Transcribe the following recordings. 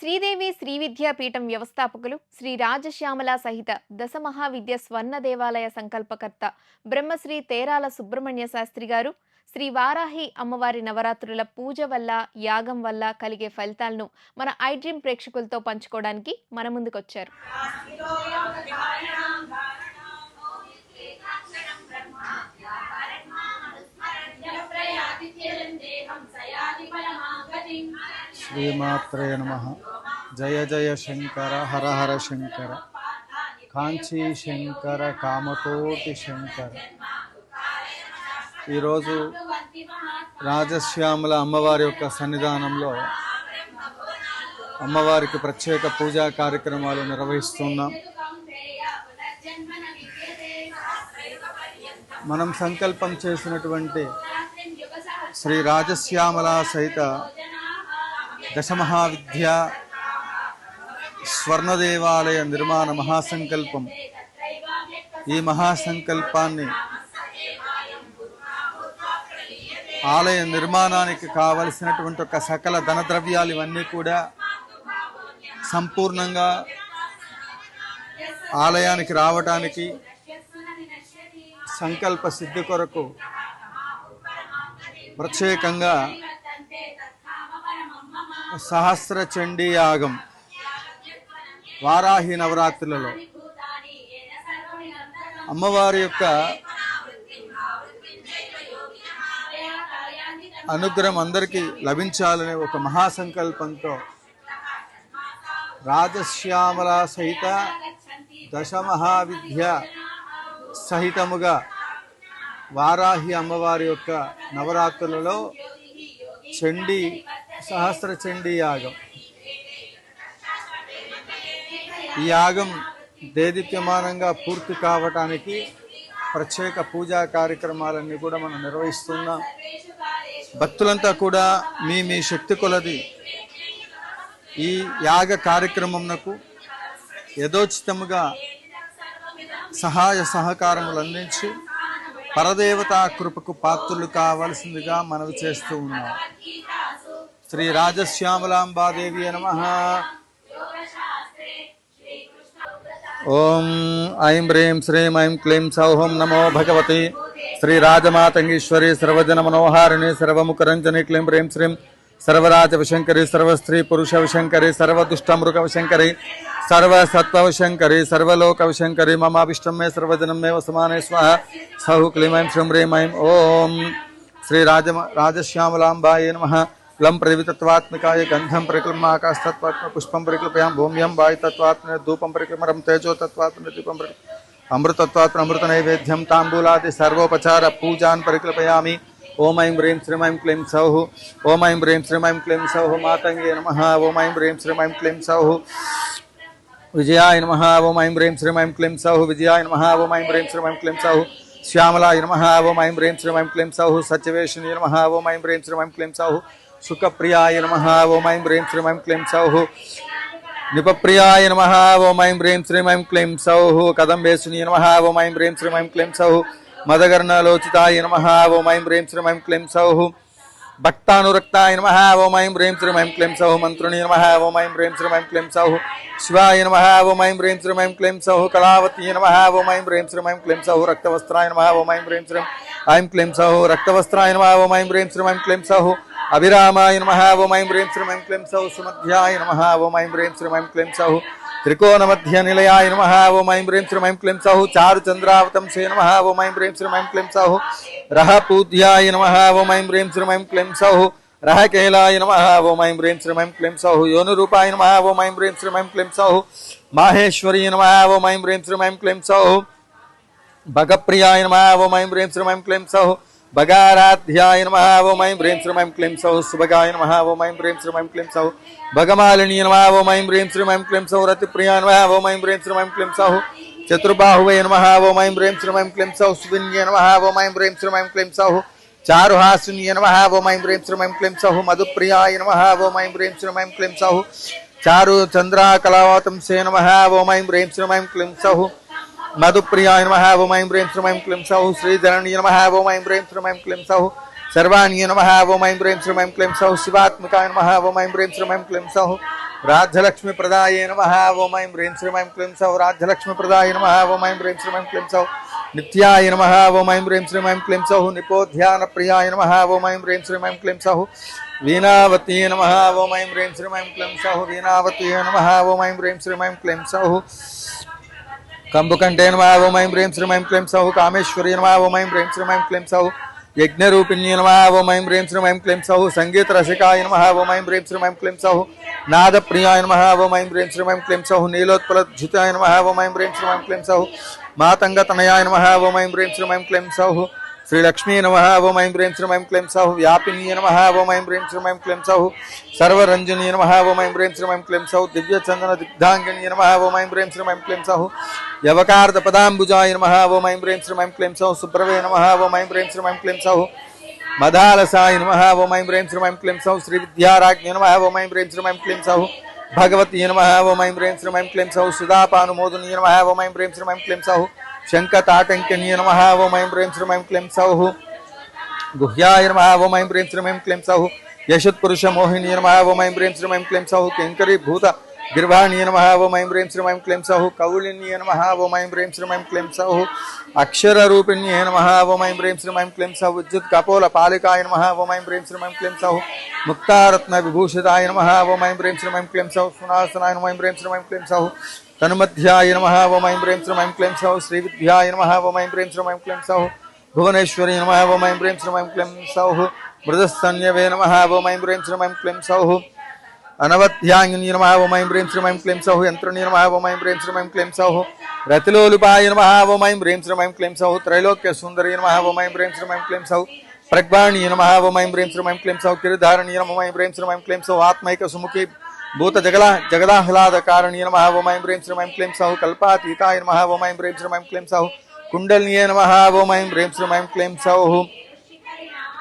శ్రీదేవి శ్రీ విద్యాపీఠం వ్యవస్థాపకులు శ్రీ రాజశ్యామల సహిత దశ మహావిద్య స్వర్ణ దేవాలయ సంకల్పకర్త బ్రహ్మశ్రీ తేరాల సుబ్రహ్మణ్య శాస్త్రి గారు శ్రీ వారాహి అమ్మవారి నవరాత్రుల పూజ వల్ల యాగం వల్ల కలిగే ఫలితాలను మన ఐడ్రీమ్ ప్రేక్షకులతో పంచుకోవడానికి మన ముందుకొచ్చారు. శ్రీమాత్రే నమః. జయ జయ శంకర హర హర శంకర, కాంచీ శంకర కామకోటి శంకర. ఈరోజు రాజశ్యామల అమ్మవారి యొక్క సన్నిధానంలో అమ్మవారికి ప్రత్యేక పూజా కార్యక్రమాలు నిర్వహిస్తున్నాం. మనం సంకల్పం చేసినటువంటి శ్రీ రాజశ్యామల సహిత దశమహావిద్య స్వర్ణదేవాలయ నిర్మాణ మహాసంకల్పం, ఈ మహాసంకల్పాన్ని ఆలయ నిర్మాణానికి కావలసినటువంటి ఒక సకల ధనద్రవ్యాలు ఇవన్నీ కూడా సంపూర్ణంగా ఆలయానికి రావడానికి సంకల్ప సిద్ధి కొరకు ప్రత్యేకంగా సహస్ర చండీ యాగం వారాహి నవరాత్రులలో అమ్మవారి యొక్క అనుగ్రహం అందరికీ లభించాలనే ఒక మహాసంకల్పంతో రాజశ్యామల సహిత దశమహావిద్య సహితముగా వారాహి అమ్మవారి యొక్క నవరాత్రులలో చండీ సహస్ర చండీ యాగం. ఈ యాగం దేదీప్యమానంగా పూర్తి కావటానికి ప్రత్యేక పూజా కార్యక్రమాలన్నీ కూడా మనం నిర్వహిస్తున్నాం. భక్తులంతా కూడా మీ శక్తి కొలది ఈ యాగ కార్యక్రమంకు యథోచితముగా సహాయ సహకారములు అందించి పరదేవతా కృపకు పాత్రులు కావలసిందిగా మనవి చేస్తూ ఉన్నాం. శ్రీ రాజశ్యామలాంబాదేవి నమః. ఓం ఐం హ్రీం శ్రీం ఐం క్లీం సౌహం నమో భగవతి శ్రీ రాజమాతంగీశ్వరి సర్వజన మనోహారిణి సర్వముఖరంజని క్లీం హ్రీం శ్రీం సర్వరాజవశంకరి సర్వస్త్రీ పురుష విశంకరి సర్వదుష్టమృగ విశంకరి సర్వసత్వశంకరి సర్వలోకవిశంకరి మమాభిష్టం మే సర్వజనం మే వసమానే స్వాహ సహు క్లీం శ్రీం హ్రీం ఐం. ఓం శ్రీ రాజశ్యామలాంబాయ నమః. లం ప్రవితత్వాత్మికాయ గంధం పరిక్లమాకాశతత్వాత్మ పుష్పం పరిక్లపయాం భూమ్యం వాయుతత్వాత్మ ధూపం పరిక్లమరం తేజోతత్వాత్మ దీపం అమృతత్వాత్మ అమృత నైవేద్యం తాంబూలాది సర్వోపచార పూజాన్ పరిక్లపయామి. ఓం ఐం హ్రీం శ్రీం ఐం క్లీం సౌః. ఓం ఐం హ్రీం శ్రీం ఐం క్లీం సౌః మాతంగే నమః. ఓం ఐం హ్రీం శ్రీం ఐం క్లీం సౌః విజయాయ నమః. ఓం ఐం హ్రీం శ్రీం ఐం క్లీం సౌః విజయాయ నమః. ఓం ఐం హ్రీం శ్రీం ఐం క్లీం సౌః శ్యామలాయ నమః. ఓం ఐం హ్రీం శ్రీం ఐం క్లీం సౌః సత్యవేషిణి నమః. ఓం ఐం హ్రీం శ్రీం ఐం క్లీం సౌః సుఖప్రియాయ నమః. ఓం ఐం హ్రీం శ్రీం ఐం క్లీం సౌః నిపప్రియాయ నమః. ఓం ఐం హ్రీం శ్రీం ఐం క్లీం సౌః కదంబేశిని నమః. ఓం ఐం హ్రీం శ్రీం ఐం క్లీం సౌః మదగర్ణలోచితాయ నమః. ఓం ఐం హ్రీం శ్రీం ఐం క్లీం సౌః భక్తానురక్తాయ నమః. ఓం ఐం హ్రీం శ్రీం ఐం క్లీం సౌః మంత్రుని నమః. ఓం ఐం హ్రీం శ్రీం ఐం క్లీం సౌః శివాయ నమః. ఓం ఐం హ్రీం శ్రీం ఐం క్లీం సౌః కళావతీ నమః. ఓం ఐం హ్రీం శ్రీం ఐం క్లీం సౌః రక్తవస్త్రాయ నమః. ఓం ఐం హ్రీం శ్రీం ఐం క్లీం సౌః రక్తవస్త్రాయ నమః. ఓం ఐం హ్రీం శ్రీం ఐం క్లీం సౌః అభిరామాయ నమః. ఓం ఐం హ్రీం శ్రీం ఐం క్లీం సౌః సుమధ్యాయ నమః. ఓం ఐం హ్రీం శ్రీం ఐం క్లీం సౌః త్రికోణమధ్య నిలయాయ నమః. ఓం ఐం హ్రీం శ్రీం ఐం క్లీం సౌః చారు చంద్రావతంసే నమః. ఓం ఐం హ్రీం శ్రీం ఐం క్లీం సౌః రహపూజ్యాయ నమః. ఓం ఐం హ్రీం శ్రీం ఐం క్లీం సౌః రహకేలాయ నమః. ఓం ఐం హ్రీం శ్రీం ఐం క్లీం సౌః యోనురూపాయ నమః. ఓం ఐం హ్రీం శ్రీం ఐం క్లీం సౌః మాహేశ్వరీ నమః. ఓం ఐం హ్రీం శ్రీం ఐం క్లీం సౌః భగప్రియాయ నమః. ఓం ఐం హ్రీం శ్రీం ఐం క్లీం సౌః భగారాధ్యాయ నమః. ఓం ఐం హ్రీం శ్రీం ఐం క్లీం సౌః సుభగాయ నమః. ఓం ఐం హ్రీం శ్రీం ఐం క్లీం సౌః భగమాలిని నమః. ఓం ఐం హ్రీం శ్రీం ఐం క్లీం సౌః రతిప్రియాయ నమః. ఓం ఐం హ్రీం శ్రీం ఐం క్లీం సౌః చతుర్బాహువే నమః. ఓం ఐం హ్రీం శ్రీం ఐం క్లీం సౌః సువిన్యే నమః. ఓం ఐం హ్రీం శ్రీం ఐం క్లీం సౌః చారుహాసున్యే నమః. ఓం ఐం హ్రీం శ్రీం ఐం క్లీం సౌః మధుప్రియాయ నమః. ఓం ఐం హ్రీం శ్రీం ఐం క్లీం సౌః చారు చంద్రాకళావతంసే నమః. ఓం ఐం హ్రీం శ్రీం ఐం క్లీం సౌః మధుప్రియాయ నమః. ఓం ఐం హ్రీం శ్రీం ఐం క్లీం సౌః శ్రీధరణ్యే నమః. ఓం ఐం హ్రీం శ్రీం ఐం క్లీం సౌః సర్వాణ్యే నమః. ఓం ఐం హ్రీం శ్రీం ఐం క్లీం సౌః శివాత్మకాయ నమః. ఓం ఐం హ్రీం శ్రీం ఐం క్లీం సౌః राज्यलक्ष्मीप्रदाय नमः ओम ऐं ह्रीं श्रीं ऐं क्लीं सौः राज्यलक्ष्मीप्रदाय नमः ओम ऐं ह्रीं श्रीं ऐं क्लीं सौः नित्याय नमः ओम ऐं ह्रीं श्रीं ऐं क्लीं सौः निपोध्यानप्रियाय नमः ओम ऐं ह्रीं श्रीं ऐं क्लीं सौः वीणावती नमः ओम ऐं ह्रीं श्रीं ऐं क्लीं सौः वीणावती नमः ओम ऐं ह्रीं श्रीं ऐं क्लीं सौः कंबुकंठे नमः ओम ऐं ह्रीं श्रीं ऐं क्लीं सौः कामेश्वरी नमः ओम ऐं ह्रीं श्रीं ऐं क्लीं सौः यज्ञरूपिण्ये नमः ओम ऐं ह्रीं श्रीं ऐं क्लीं सौः संगीतरसिकाय नमः ओम ऐं ह्रीं श्रीं ऐं क्लीं सौः नादप्रियाय नमः ओम ऐं ह्रीं श्रीं ऐं क्लीं सौः नीलोत्पलधृताय नमः ओम ऐं ह्रीं श्रीं ऐं क्लीं सौः मातंगतनयाय नमः ओम ऐं ह्रीं श्रीं ऐं क्लीं सौः श्रीलक्ष्मी नमः ओम ऐं ह्रीं श्रीं ऐं क्लीं सौः व्यापिन्ये नमः ओम ऐं ह्रीं श्रीं ऐं क्लीं सौः सर्वरञ्जन्ये नमः ओम ऐं ह्रीं श्रीं ऐं क्लीं सौः दिव्यचन्दनदिग्धाङ्गिन्ये नमः ओम ऐं ह्रीं श्रीं ऐं क्लीं सौः यवकारदपदाम्बुजाय नमः ओम ऐं ह्रीं श्रीं ऐं क्लीं सौः सुब्रवे नमः ओम ऐं ह्रीं श्रीं ऐं क्लीं सौः मदालसाय नमः ओम ऐं ह्रीं श्रीं ऐं क्लीं सौः श्रीविद्याराज्ञे नमः ओम ऐं ह्रीं श्रीं ऐं क्लीं सौः भगवती नमः ओम ऐं ह्रीं श्रीं ऐं क्लीं सौः सुधापानुमोदिनी नमः ओम ऐं ह्रीं श्रीं ऐं क्लीं सौः शङ्खताटङ्किन्ये नमः ओम ऐं ह्रीं श्रीं ऐं क्लीं सौः गुह्याय नमः ओम ऐं ह्रीं श्रीं ऐं क्लीं सौः यशत्पुरुषमोहिनी नमः ओम ऐं ह्रीं श्रीं ऐं क्लीं सौः किङ्करीभूत गिर्वाणी नमः ओम ऐं ह्रीं श्रीं ऐं क्लीं सौः कौलिन्ये नमः ओम ऐं ह्रीं श्रीं ऐं क्लीं सौः अक्षररूपिण्ये नमः ओम ऐं ह्रीं श्रीं ऐं क्लीं सौः विद्युत्कपोलपालिकाय नमः ओम ऐं ह्रीं श्रीं ऐं क्लीं सौः मुक्तारत्नविभूषिताय नमः ओम ऐं ह्रीं श्रीं ऐं क्लीं सौः सुनासनाय नमः ऐं ह्रीं श्रीं ऐं क्लीं सौः तन्मध्याय नमः ओम ऐं ह्रीं श्रीं ऐं क्लीं सौः श्रीविद्याय नमः ओम ऐं ह्रीं श्रीं ऐं क्लीं सौः भुवनेश्वरी नमः ओम ऐं ह्रीं श्रीं ऐं क्लीं सौः मृदस्तन्यवे नमः ओम ऐं ह्रीं श्रीं ऐं क्लीं सौः अनवध्याङ्गिनी नमः ओम ऐं ह्रीं श्रीं ऐं क्लीं सौः यन्त्रिणी नमः ओम ऐं ह्रीं श्रीं ऐं क्लीं सौः रतिलोलुपाय नमः ओम ऐं ह्रीं श्रीं ऐं क्लीं सौः त्रैलोक्यसुन्दरी नमः ओम ऐं ह्रीं श्रीं ऐं क्लीं सौः प्रग्वाणी नमः ओम ऐं ह्रीं श्रीं ऐं क्लीं सौः किरिधारिणी नमः ओम ऐं ह्रीं श्रीं ऐं क्लीं सौः आत्मैकसुमुखी भूतजगदाह्लादकारिणी नमः ओम ऐं ह्रीं श्रीं ऐं क्लीं सौः कल्पातीताय नमः ओम ऐं ह्रीं श्रीं ऐं क्लीं सौः कुण्डलिन्ये नमः ओम ऐं ह्रीं श्रीं ऐं क्लीं सौः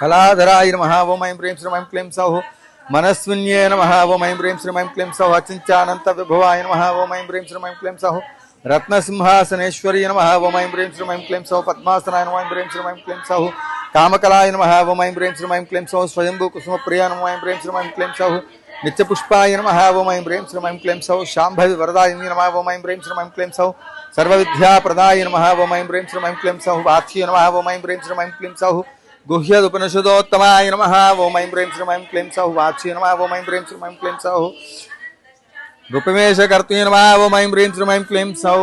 कलाधराय नमः ओम ऐं ह्रीं श्रीं ऐं क्लीं सौः मनस्विन्ये नमः ओम ऐं ह्रीं श्रीं ऐं क्लीं सौः अचिन्त्यानन्तविभवाय नमः ओम ऐं ह्रीं श्रीं ऐं क्लीं सौः रत्नसिंहासनेश्वरी नमः ओम ऐं ह्रीं श्रीं ऐं क्लीं सौः पद्मासनाय नमः ऐं ह्रीं श्रीं ऐं क्लीं सौः कामकलाय नमः ओम ऐं ह्रीं श्रीं ऐं क्लीं सौः स्वयंभूकुसुमप्रिया नमः ऐं ह्रीं श्रीं ऐं क्लीं सौः नित्यपुष्पाय नमः ओम ऐं ह्रीं श्रीं ऐं क्लीं सौः शाम्भवी वरदायिनी नमः ओम ऐं ह्रीं श्रीं ऐं क्लीं सौः सर्वविद्याप्रदाय नमः ओम ऐं ह्रीं श्रीं ऐं क्लीं सौः वाच्ये नमः ओम ऐं ह्रीं श्रीं ऐं क्लीं सौः गुह्यदुपनिषदोत्तमाय नमः ओम ऐं ह्रीं श्रीं ऐं क्लीं सौः वाच्ये नमः ओम ऐं ह्रीं श्रीं ऐं क्लीं सौः रूपमेशकर्तृ नमः ओम ऐं ह्रीं श्रीं ऐं क्लीं सौः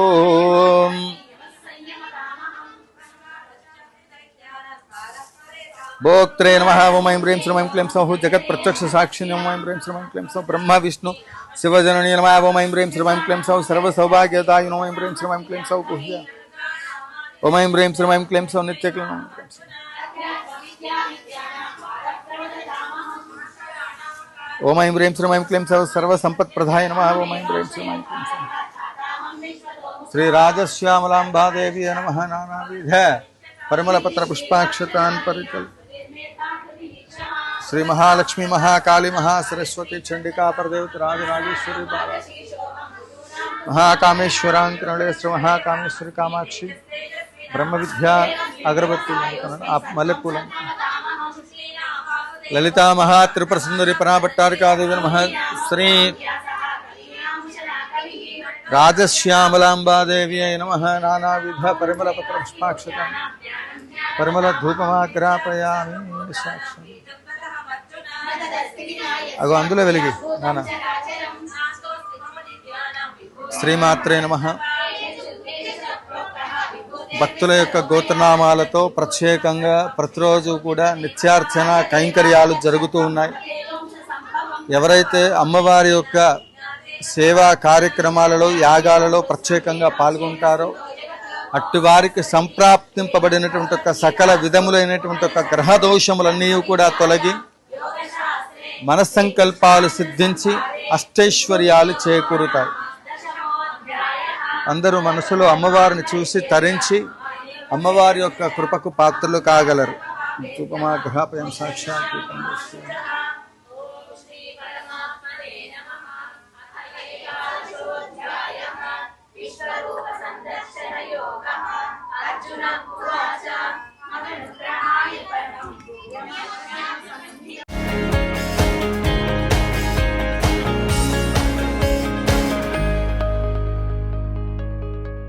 भोक्त्रे नमः ओम ऐं ह्रीं श्रीं ऐं क्लीं सौः जगत्प्रत्यक्षसाक्षिणे ओम ऐं ह्रीं श्रीं ऐं क्लीं सौः ब्रह्म विष्णु शिवजननी नमः ओम ऐं ह्रीं श्रीं ऐं क्लीं सौः सर्वसौभाग्यदायिनो ओम ऐं ह्रीं श्रीं ऐं क्लीं सौः गुह्य ओम ऐं ह्रीं श्रीं ऐं क्लीं सौः नित्यक्लीं ओम ऐं क्लीं सौः ओम ऐं ह्रीं श्रीं ऐं क्लीं सौः सर्वसम्पत्प्रदाय नमः ओम ऐं ह्रीं श्रीं ऐं क्लीं सौः श्रीराजश्यामलाम्बादेवी नमः नानाविध परिमलपत्रपुष्पाक्षतान् परिकल्प्य श्री महालक्ष्मी महाकाली महासरस्वती चंडिका परदेवती राजराजेश्वरी बाला महाकामेश्वरांकरणे श्री महाकामेश्वरी कामाक्षी ब्रह्म विद्या अगरबत्ती आप मल्लेपूल ललिता महा त्रिपुर सुंदरी पराभट्टारिका देवी नमः श्री राजश्यामलांबा देवी नमः नानाविध परिमलपत्र पुष्पाक्षतान् परिमल धूपमाग्रापयामि साक्षात् అగో అందులో వెలిగి నానా శ్రీమాత్రే నమః భక్తుల యొక్క గోత్రనామాలతో ప్రత్యేకంగా ప్రతిరోజు కూడా నిత్యార్చన కైంకర్యాలు జరుగుతూ ఉన్నాయి. ఎవరైతే అమ్మవారి యొక్క సేవా కార్యక్రమాలలో యాగాలలో ప్రత్యేకంగా పాల్గొంటారో అట్టి వారికి సంప్రాప్తింపబడినటువంటి ఒక సకల విధములైనటువంటి ఒక గ్రహ దోషములన్నీ కూడా తొలగి మనస్సంకల్పాలు సిద్ధించి అష్టైశ్వర్యాలు చేకూరుతాయి. అందరూ మనసులో అమ్మవారిని చూసి తరించి అమ్మవారి యొక్క కృపకు పాత్రలు కాగలరు. ధూపమా గ్రహాపయం సాక్షాత్